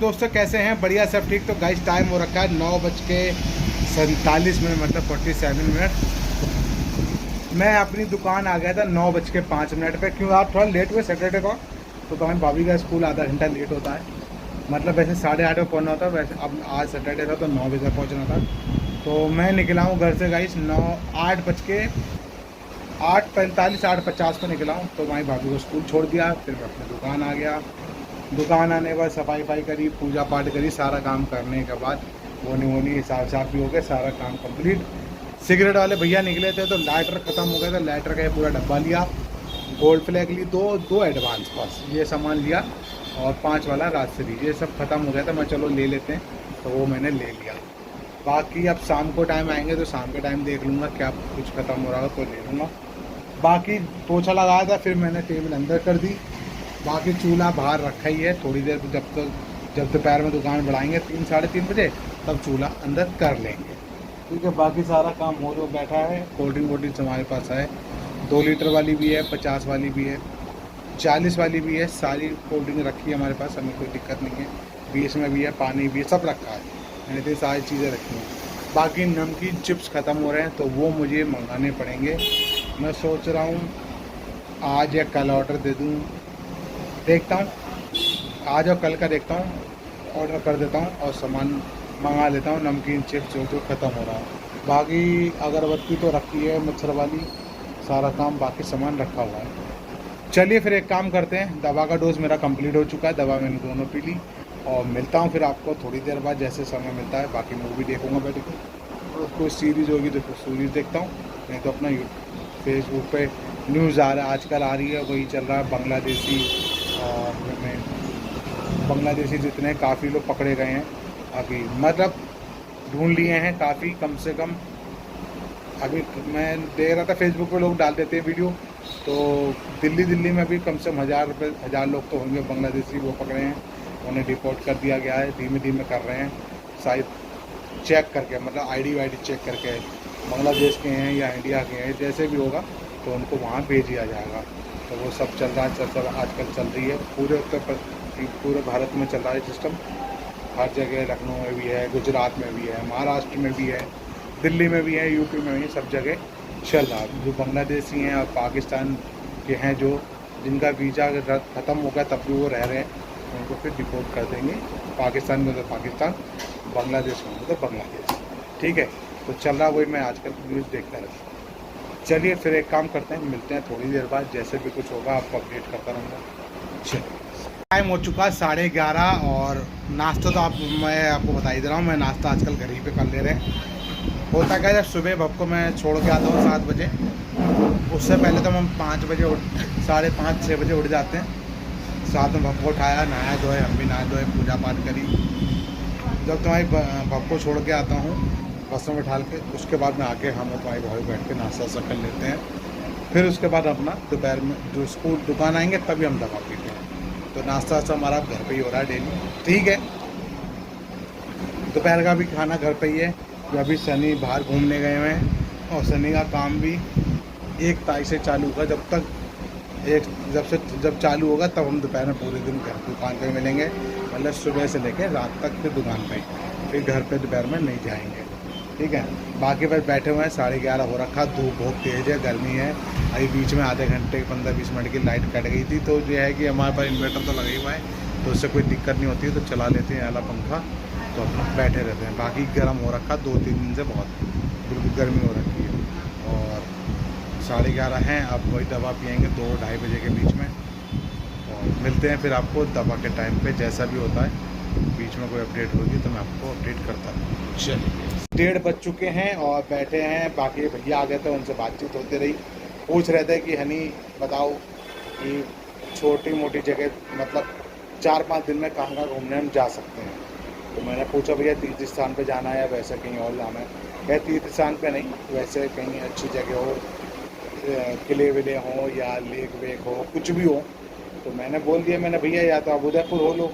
दोस्तों कैसे हैं? बढ़िया सब ठीक। तो गाइस टाइम हो रखा है 9:47 मतलब 47 मिनट। मैं अपनी दुकान आ गया था 9:05 पे। क्यों आप थोड़ा लेट हुए सैटरडे को? तो कहीं भाभी का स्कूल आधा घंटा लेट होता है। मतलब वैसे 8:30 पे पहुंचना होता है, वैसे अब आज सैटरडे था तो 9 बजे पहुंचना था। तो मैं निकला हूँ घर से गाइस 8:45 8:50 पे निकला हूँ। तो वहीं भाभी को स्कूल छोड़ दिया, फिर मैं अपनी दुकान आ गया। दुकान आने के बाद सफाई करी, पूजा पाठ करी, सारा काम करने के बाद वोनी हिसाब साफ भी हो गया, सारा काम कंप्लीट। सिगरेट वाले भैया निकले थे तो लाइटर ख़त्म हो गया था। लाइटर का ये पूरा डब्बा लिया, गोल्ड फ्लैग ली, दो एडवांस बस ये सामान लिया, और 5 वाला राजश्री, ये सब ख़त्म हो गया था। मैं चलो ले लेते हैं, तो वो मैंने ले लिया। बाकी अब शाम को टाइम आएंगे तो शाम के टाइम देख लूँगा, क्या कुछ ख़त्म हो रहा हो तो ले लूँगा। बाकी पोछा लगाया था, फिर मैंने टेबल अंदर कर दी। बाकी चूल्हा बाहर रखा ही है, थोड़ी देर जब दोपहर में दुकान बढ़ाएंगे 3 साढ़े 3 बजे, तब चूल्हा अंदर कर लेंगे। ठीक है, बाकी सारा काम हो जो बैठा है। कोल्ड ड्रिंक हमारे पास है, 2 लीटर वाली भी है, 50 वाली भी है, 40 वाली भी है। सारी कोल्ड ड्रिंक रखी है हमारे पास, हमें कोई दिक्कत नहीं है। 20 में भी है, पानी भी है, सब रखा है, मैंने इतनी सारी चीज़ें रखी हैं। बाकी नमकीन चिप्स ख़त्म हो रहे हैं तो वो मुझे मंगाने पड़ेंगे। मैं सोच रहा हूँ आज या कल ऑर्डर दे दूँ, देखता हूँ। आज और कल का देखता हूँ, ऑर्डर कर देता हूँ और सामान मंगा लेता हूँ, नमकीन चिप्स जो ख़त्म हो रहा है। बाकी अगरबत्ती तो रखी है, मच्छर वाली, सारा काम बाकी सामान रखा हुआ है। चलिए फिर एक काम करते हैं, दवा का डोज मेरा कंप्लीट हो चुका है, दवा मैंने दोनों पी ली। और मिलता हूँ फिर आपको थोड़ी देर बाद, जैसे समय मिलता है। बाकी मूवी देखूँगा बैठ के, और कोई सीरीज़ होगी तो फिर सीरीज़ देखता हूँ, नहीं तो अपना फेसबुक पे न्यूज़ आ रहा है, आजकल आ रही है, वही चल रहा है बांग्लादेशी। और बांग्लादेशी जितने काफ़ी लोग पकड़े गए हैं अभी, मतलब ढूंढ लिए हैं काफ़ी, कम से कम। अभी मैं देख रहा था फेसबुक पे लोग डाल देते हैं वीडियो, तो दिल्ली में भी कम से कम 1000 लोग तो होंगे बांग्लादेशी, वो पकड़े हैं, उन्हें डिपोर्ट कर दिया गया है। धीमे धीमे कर रहे हैं शायद, चेक करके, मतलब आईडी वाईडी चेक करके, बांग्लादेश के हैं या इंडिया के हैं, जैसे भी होगा तो उनको वहाँ भेज दिया जाएगा। तो वो सब चल रहा है, आजकल चल रही है पूरे भारत में चल रहा है सिस्टम। हर जगह, लखनऊ में भी है, गुजरात में भी है, महाराष्ट्र में भी है, दिल्ली में भी है, यूपी में भी है, सब जगह चल रहा है। जो बांग्लादेशी हैं और पाकिस्तान के हैं, जो जिनका वीज़ा ख़त्म हो गया तब भी वो रह रहे हैं, उनको फिर डिपोर्ट कर देंगे। पाकिस्तान में तो पाकिस्तान, बांग्लादेश में तो बांग्लादेश। ठीक है, तो चल रहा वही, मैं आजकल न्यूज़ देखता रहता हूँ। चलिए फिर एक काम करते हैं, मिलते हैं थोड़ी देर बाद, जैसे भी कुछ होगा आपको अपडेट करता रहूँगा। चलिए, टाइम हो चुका है 11:30, और नाश्ता तो मैं आपको बता ही दे रहा हूँ, मैं नाश्ता आजकल घर ही पे कर ले रहे हैं। होता क्या, जब सुबह भक्को मैं छोड़ के आता हूँ 7 बजे, उससे पहले तो हम 5 बजे 5:30 6 बजे उठ जाते हैं। साथ में भक्को उठाया, नहाया धोए, हम भी नहाए धोए, पूजा पाठ करी। जब तुम्हारी भक्को छोड़ के आता हूँ बस में बैठा के, उसके बाद में आके हम तुम्हारी भाई बैठ के नाश्ता वास्ता कर लेते हैं। फिर उसके बाद अपना दोपहर में जो स्कूल दुकान आएंगे तभी हम दवा पीते हैं। तो नाश्ता वास्ता हमारा घर पे ही हो रहा है डेली। ठीक है, दोपहर का भी खाना घर पे ही है। अभी सनी बाहर घूमने गए हुए हैं, और सनी का काम भी 1 तारीख से चालू होगा। जब चालू होगा तब हम दोपहर में पूरे दिन घर दुकान पे मिलेंगे, मतलब सुबह से लेकर रात तक फिर दुकान पे, फिर घर पे दोपहर में नहीं जाएंगे। ठीक है, बाकी बस बैठे हुए हैं, 11:30 हो रखा, धूप बहुत तेज़ है, गर्मी है। अभी बीच में आधे घंटे 15-20 मिनट की लाइट कट गई थी, तो ये है कि हमारे पास इन्वर्टर तो लगा ही हुआ है, तो उससे कोई दिक्कत नहीं होती है, तो चला लेते हैं आला पंखा, तो अपना बैठे रहते हैं। बाकी गर्म हो रखा 2-3 दिन से, बहुत बिल्कुल गर्मी हो रखी है। और 11:30 हैं, अब वही दवा पिएंगे 2-2:30 बजे के बीच में, और मिलते हैं फिर आपको दवा के टाइम पे, जैसा भी होता है। बीच में कोई अपडेट होगी तो मैं आपको अपडेट करता हूँ। चलिए, 1:30 बज चुके हैं और बैठे हैं। बाकी भैया आ गए थे, उनसे बातचीत होती रही, पूछ रहे थे कि हनी बताओ कि छोटी मोटी जगह, मतलब 4-5 दिन में कहाँ कहाँ घूमने हम जा सकते हैं। तो मैंने पूछा भैया तीर्थ स्थान पे जाना है या वैसे कहीं और जाना है? क्या तीर्थ स्थान पे नहीं, वैसे कहीं अच्छी जगह हो, किले विले हों या लेक वेक हो, कुछ भी हो। तो मैंने बोल दिया, मैंने भैया या तो आप उदयपुर हो लो,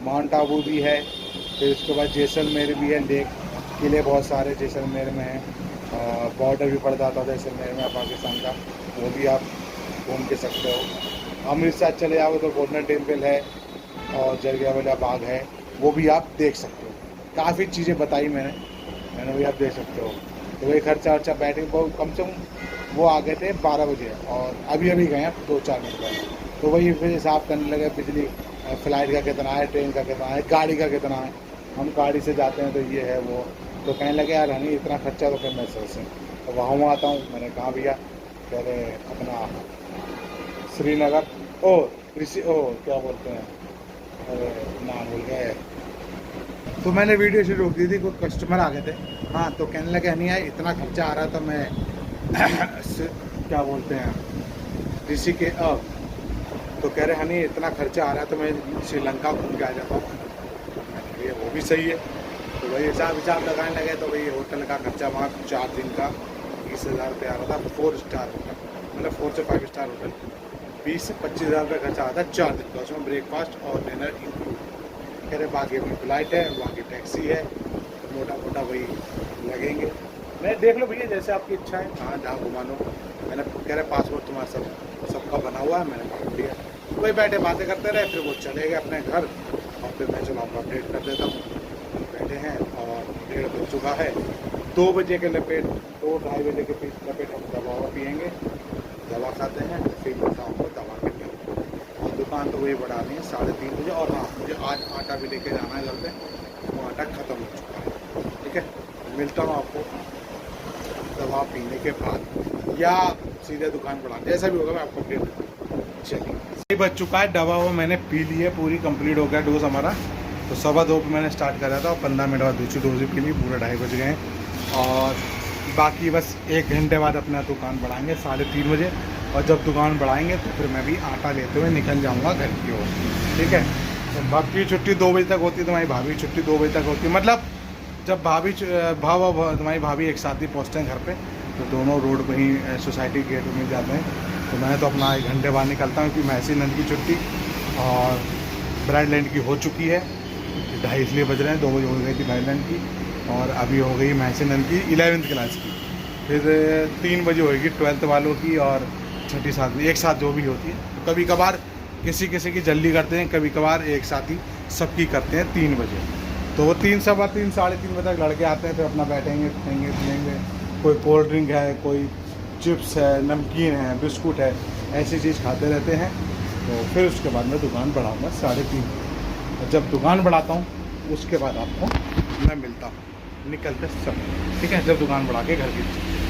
माउंट आबू भी है, फिर उसके बाद जैसलमेर भी है, लेक किले बहुत सारे जैसलमेर में हैं, बॉर्डर भी पड़ जाता था जैसलमेर में पाकिस्तान का, वो भी आप घूम के सकते हो। अमृतसर चले जाओ तो गोल्डन टेम्पल है और जलियांवाला बाग है, वो भी आप देख सकते हो। काफ़ी चीज़ें बताई मैंने वही आप देख सकते हो। तो वही खर्चा वर्चा बैठे कम से कम वो आ गए थे 12 बजे और अभी गए हैं 2-4 मिनट पहले। तो वही फिर हिसाब करने लगे बिजली, फ़्लाइट का कितना है, ट्रेन का कितना है, गाड़ी का कितना है। हम गाड़ी से जाते हैं तो ये है वो। तो कहने लगे यार हनी इतना खर्चा तो फिर मैं सोचूँ। तो वहाँ आता हूँ, मैंने कहा भैया, कह रहे अपना श्रीनगर क्या बोलते हैं, अरे नाम भूल गए। तो मैंने वीडियो शुरू रोक दी थी, कोई कस्टमर आ गए थे। हाँ, तो कहने लगे नहीं यार इतना खर्चा आ रहा था, मैं क्या बोलते हैं तो कह रहे हनी इतना खर्चा आ रहा है तो मैं श्रीलंका घूम के आ जाता हूँ। ये वो भी सही है। तो वही हिसाब लगाने लगे। तो वही होटल का खर्चा वहाँ 4 दिन का 20,000 रुपये आ रहा था। 4 स्टार होटल, मतलब 4 से 5 स्टार होटल, 20 से 25,000 रुपये खर्चा आता है 4 दिन का। उसमें ब्रेकफास्ट और डिनर इंक्लूड। कह रहे बाकी अपनी फ्लाइट है, बाकी टैक्सी है, तो मोटा वही लगेंगे। मैं देख लो भैया जैसे आपकी इच्छा है, कहाँ जहाँ घुमा लो। मैंने कह रहे पासपोर्ट तुम्हारा सबका बना हुआ है, मैंने पकड़ लिया। वही बैठे बातें करते रहे, फिर वो चले गए अपने घर और फिर मैं चलो आपको अपडेट कर देता हूँ। बैठे हैं और 1:30 बज चुका है। 2 बजे के लपेट, 2-2:30 बजे के लपेट हम दवा पियेंगे, दवा खाते हैं, फिर बताऊँ आपको दवा के लिए। और दुकान तो वही बढ़ा दी है 3:30 बजे। और हाँ, मुझे आज आटा भी लेके जाना है घर पे, वो आटा ख़त्म हो चुका है। ठीक है, मिलता हूँ आपको दवा पीने के बाद या सीधे दुकान बढ़ा, जैसा भी होगा मैं आपको अपडेट दूँगा। चलिए, बज चुका है, दवा वो मैंने पी ली है, पूरी कंप्लीट हो गया डोज हमारा। तो 2:15 पे मैंने स्टार्ट करा था और 15 मिनट बाद दूसरी डोज पी ली, पूरे 2:30 बज गए हैं। और बाकी बस 1 घंटे बाद अपना दुकान बढ़ाएंगे 3:30 बजे। और जब दुकान बढ़ाएंगे तो फिर मैं भी आटा लेते हुए निकल जाऊँगा घर की ओर। ठीक है, तो बाकी छुट्टी 2 बजे तक होती है, तुम्हारी भाभी छुट्टी 2 बजे तक होती है। मतलब जब तुम्हारी भाभी एक साथ ही पहुँचते हैं घर पे, तो दोनों रोड पे ही सोसाइटी गेट में जाते हैं। तो मैं तो अपना 1 घंटे बाद निकलता हूँ क्योंकि महसी नंद की छुट्टी और ब्राइड लैंड की हो चुकी है। 2:30 इसलिए बज रहे हैं, 2 बजे हो गई थी ब्राइड लैंड की और अभी हो गई महसी नंद की 11th क्लास की। फिर 3 बजे होगी 12th वालों की और 6ठी 7वीं एक साथ जो भी होती है। तो कभी कभार किसी की जल्दी करते हैं, कभी कभार एक साथ ही सबकी करते हैं 3 बजे। तो वो 3, 3:15, 3:30 बजे तक लड़के आते हैं, फिर अपना बैठेंगे, खाएंगे पिएंगे। कोई कोल्ड ड्रिंक है, कोई चिप्स है, नमकीन है, बिस्कुट है, ऐसी चीज़ खाते रहते हैं। तो फिर उसके बाद मैं दुकान बढ़ाऊँगा 3:30। और जब दुकान बढ़ाता हूँ उसके बाद आपको मैं मिलता हूँ निकलते सब। ठीक है, जब दुकान बढ़ा के घर की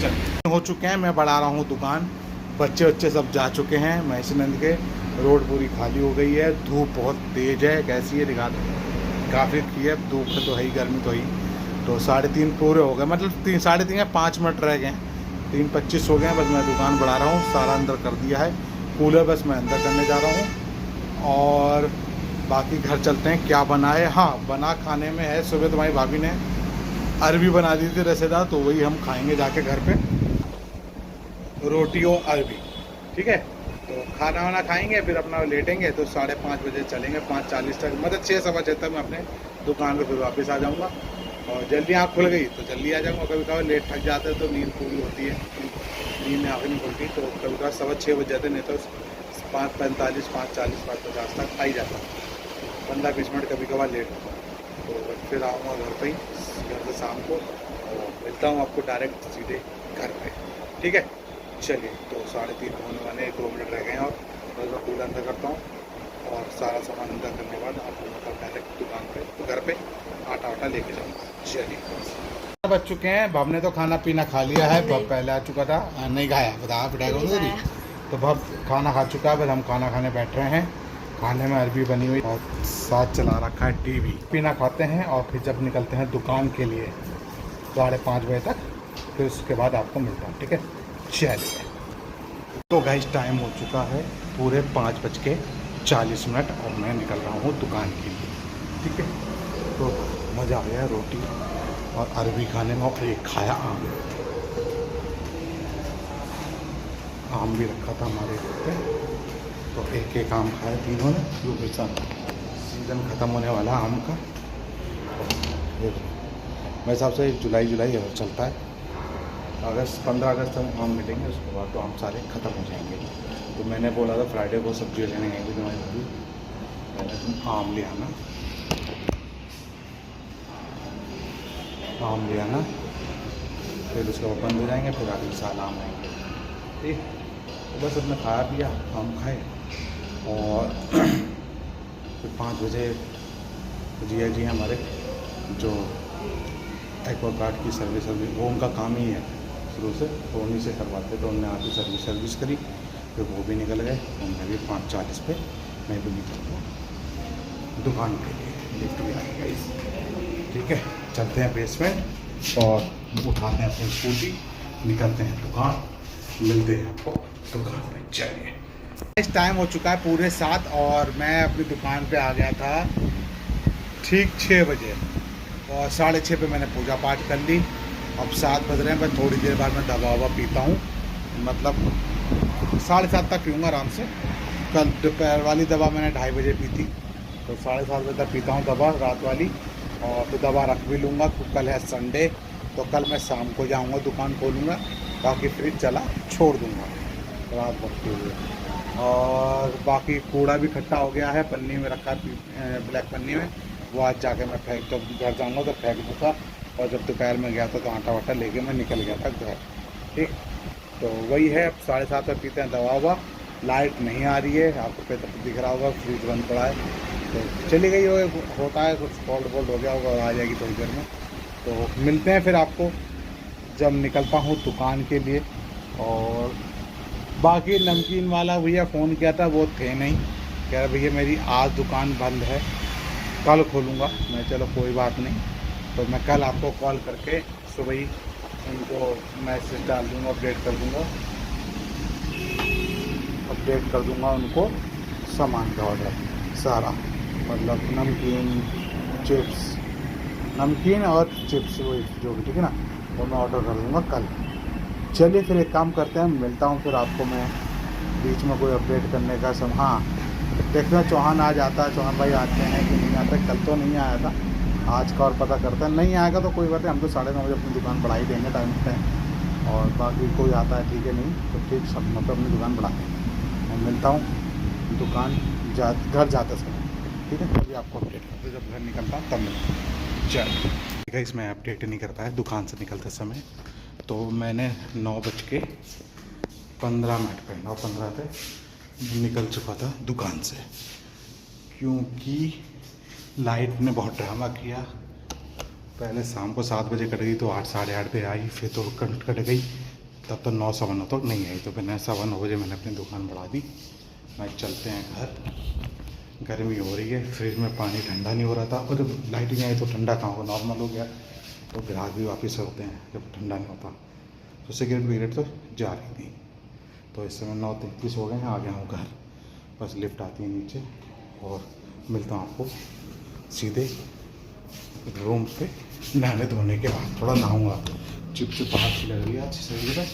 चल हो चुके हैं, मैं बढ़ा रहा हूँ दुकान। बच्चे सब जा चुके हैं महसी नंद के, रोड पूरी खाली हो गई है। धूप बहुत तेज़ है, कैसी है दिखा दो, काफ़ी की है धूप तो है ही, गर्मी तो ही। तो 3:30 पूरे हो गए, मतलब 3:30 या 5 मिनट रह गए हैं, 3:25 हो गए हैं। बस मैं दुकान बढ़ा रहा हूँ, सारा अंदर कर दिया है, कूलर बस मैं अंदर करने जा रहा हूँ। और बाकी घर चलते हैं, क्या बना है। हाँ, बना खाने में है, सुबह तुम्हारी भाभी ने अरबी बना दी थी रसेदार, तो वही हम खाएंगे जाके घर पे, रोटी और अरबी। ठीक है, तो खाना वाना खाएंगे, फिर अपना लेटेंगे। तो 5:30 बजे चलेंगे, 5:40 तक, मतलब 6-6:15 तक मैं अपने दुकान पे फिर वापस आ जाऊँगा। और जल्दी आँख खुल गई तो जल्दी आ जाऊँगा। कभी कभार लेट थक जाते हैं तो नींद पूरी होती है, नींद में आँखें नहीं खुलती, तो कभी कभार 6:15 बज जाते, नहीं तो 5:45, 5:40, 5:50 तक आ ही जाता हूँ। 15-20 मिनट कभी कभार लेट होता है। तो फिर आऊँगा घर पे ही, घर से शाम को, और मिलता हूँ आपको डायरेक्ट सीधे घर पे। ठीक है, चलिए। तो 3:30 होने वाले 2 मिनट रह गए हैं और बस मैं कूलर अंदर करता हूँ और सारा सामान अंदर करने के बाद आपको मतलब डायरेक्ट दुकान पे, तो घर पे आटा लेके जाऊँगा। चलिए, बच चुके हैं, भव ने तो खाना पीना खा लिया है, भव पहले आ चुका था, नहीं खाया, बता पिटाई। तो भव खाना खा चुका है, बस हम खाना खाने बैठ रहे हैं। खाने में अरबी बनी हुई और साथ चला रखा है टीवी। पीना खाते हैं और फिर जब निकलते हैं दुकान के लिए 5:30 बजे तक, फिर उसके बाद आपको मिलता हूँ। ठीक है, चलिए। तो गाइस टाइम हो चुका है पूरे 5:40 और मैं निकल रहा हूँ दुकान के लिए। ठीक है, तो मज़ा आ गया रोटी और अरबी खाने में, और एक खाया आम भी रखा था हमारे घर पे, तो एक आम खाया तीनों ने, क्योंकि सीज़न ख़त्म होने वाला आम का। मेरे हिसाब से जुलाई और चलता है, 15 अगस्त तक आम मिलेंगे, उसके बाद तो आम सारे ख़त्म हो जाएंगे। तो मैंने बोला था फ्राइडे को सब्जी लेने गए थे तुम्हारी भाभी, मैंने तुम आम ले आना, आम ले आना, फिर उसके बाद बंद हो जाएंगे, फिर अगले साल आम आएंगे। ठीक, तो बस अपने खाया पिया, आम खाए, और फिर 5 बजे जिया जी हमारे जो एक्वागार्ड की सर्विस वो उनका काम ही है शुरू से, तो उन्हीं से करवाते, तो उन्होंने आके सर्विस करी, फिर वो भी निकल गए, और मैं भी 5:40 पे मैं भी निकल गया दुकान के लिए, लिफ्ट भी आ गई। ठीक है, चलते हैं बेसमेंट और उठाते हैं अपनी स्कूटी, निकलते हैं दुकान, मिलते हैं आपको दुकान में। चलिए, इस टाइम हो चुका है पूरे 7 और मैं अपनी दुकान पे आ गया था ठीक 6 बजे, और 6:30 पे मैंने पूजा पाठ कर ली। अब 7 बज रहे हैं, मैं थोड़ी देर बाद मैं दवा ववा पीता हूँ, मतलब 7:30 तक पीऊँगा आराम से। कल दोपहर वाली दवा मैंने 2:30 बजे पी थी, तो 7:30 बजे तक पीता हूँ दवा रात वाली, और फिर दवा रख भी लूँगा। कल है संडे, तो कल मैं शाम को जाऊँगा दुकान खोलूँगा, बाकी फ्रिज चला छोड़ दूँगा रात भर के लिए। और बाकी कूड़ा भी इकट्ठा हो गया है, पन्नी में रखा है, ब्लैक पन्नी में, वो आज जाके मैं फेंक, जब घर जाऊँगा तो फेंक दूँगा। और जब दोपहर में गया था तो आटा वाटा लेके मैं निकल गया था घर। ठीक, तो वही है। अब 7:30 पे पीते हैं दवा ववा। लाइट नहीं आ रही है, आपको पे दिख रहा होगा, फ्रिज बंद पड़ा है, तो चली गई होता है, कुछ फॉल्ट हो गया होगा और आ जाएगी थोड़ी देर में। तो मिलते हैं फिर आपको जब निकलता हूँ दुकान के लिए। और बाकी नमकीन वाला भैया फ़ोन किया था, वो थे नहीं, कह रहे भैया मेरी आज दुकान बंद है, कल खोलूँगा। मैं चलो कोई बात नहीं, तो मैं कल आपको कॉल करके सुबह ही उनको मैसेज डाल दूँगा, अपडेट कर दूँगा उनको सामान का ऑर्डर सारा, मतलब नमकीन और चिप्स वही जो भी, ठीक है ना, वो मैं ऑर्डर कर दूँगा कल। चलिए फिर एक काम करते हैं, मिलता हूँ फिर आपको मैं बीच में कोई अपडेट करने का सब। हाँ, देखते हैं चौहान आज आता है, चौहान भाई आते हैं कि नहीं आते। कल तो नहीं आया था, आज का और पता करते हैं। नहीं आएगा तो कोई बात नहीं, हम तो 9:30 बजे अपनी दुकान बढ़ा ही देंगे टाइम पे। और बाकी कोई आता है ठीक है, नहीं तो ठीक, सब मतलब अपनी दुकान बढ़ा देंगे। मैं मिलता हूँ दुकान घर जाते समय, ठीक है। अभी आपको अपडेट करते, जब घर निकलता हूँ तब मिलता हूँ। चल ठीक है, इसमें अपडेट नहीं कर पाया दुकान से निकलते समय, तो मैंने 9:15 पे 9:15 पे निकल चुका था दुकान से, क्योंकि लाइट ने बहुत ड्रामा किया। पहले शाम को 7 बजे कट गई, तो 8 साढ़े 8 पे आई, फिर तो कट गई, तब तो 9 सवा 9 तक नहीं आई, तो फिर 9:15 बजे मैंने अपनी दुकान बढ़ा दी। मैं चलते हैं घर, गर्मी हो रही है, फ्रिज में पानी ठंडा नहीं हो रहा था, और जब लाइट नहीं आई तो ठंडा कहाँ होगा, नॉर्मल हो गया। तो ग्राहक भी वापस होते हैं जब ठंडा नहीं होता, तो सिगरेट विगरेट तो जा रही थी। तो इस समय 9:33 हो गए हैं, आ गया हूँ घर, बस लिफ्ट आती है नीचे, और मिलता हूँ आपको सीधे रूम पे नहाने धोने के बाद। थोड़ा नहाऊँगा, चिपचिपाहट सी लग रही है आज शरीर में,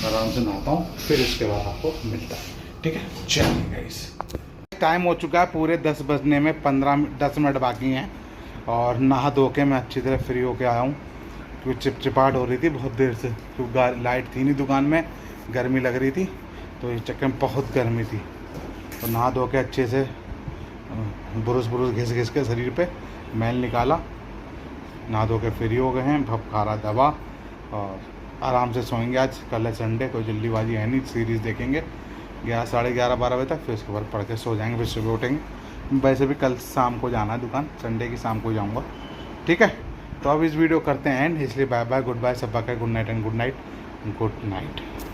आराम से नहाता हूँ, फिर उसके बाद आपको मिलता है, ठीक है। चलिए गाइस, टाइम हो चुका है पूरे 10 बजने में 10 मिनट बाकी हैं, और नहा धो के मैं अच्छी तरह फ्री होके आया हूँ, क्योंकि चिपचिपाहट हो रही थी बहुत देर से, क्योंकि लाइट थी नहीं दुकान में, गर्मी लग रही थी, तो इस चक्कर में बहुत गर्मी थी। तो नहा धो के अच्छे से बुरुस घिस के शरीर पे मैल निकाला, नहा धो के फ्री हो गए हैं, भप खा रहा दवा, और आराम से सोएंगे। आज कल है संडे, कोई जल्दीबाजी है नहीं, सीरीज़ देखेंगे 11 साढ़े 11 12 बजे तक, फिर उसके बाद पढ़ के सो जाएंगे, फिर सुबह उठेंगे। वैसे भी कल शाम को जाना है दुकान, संडे की शाम को जाऊँगा, ठीक है। तो अब इस वीडियो करते हैं एंड, इसलिए बाय बाय, गुड बाय, सब का good night and good night.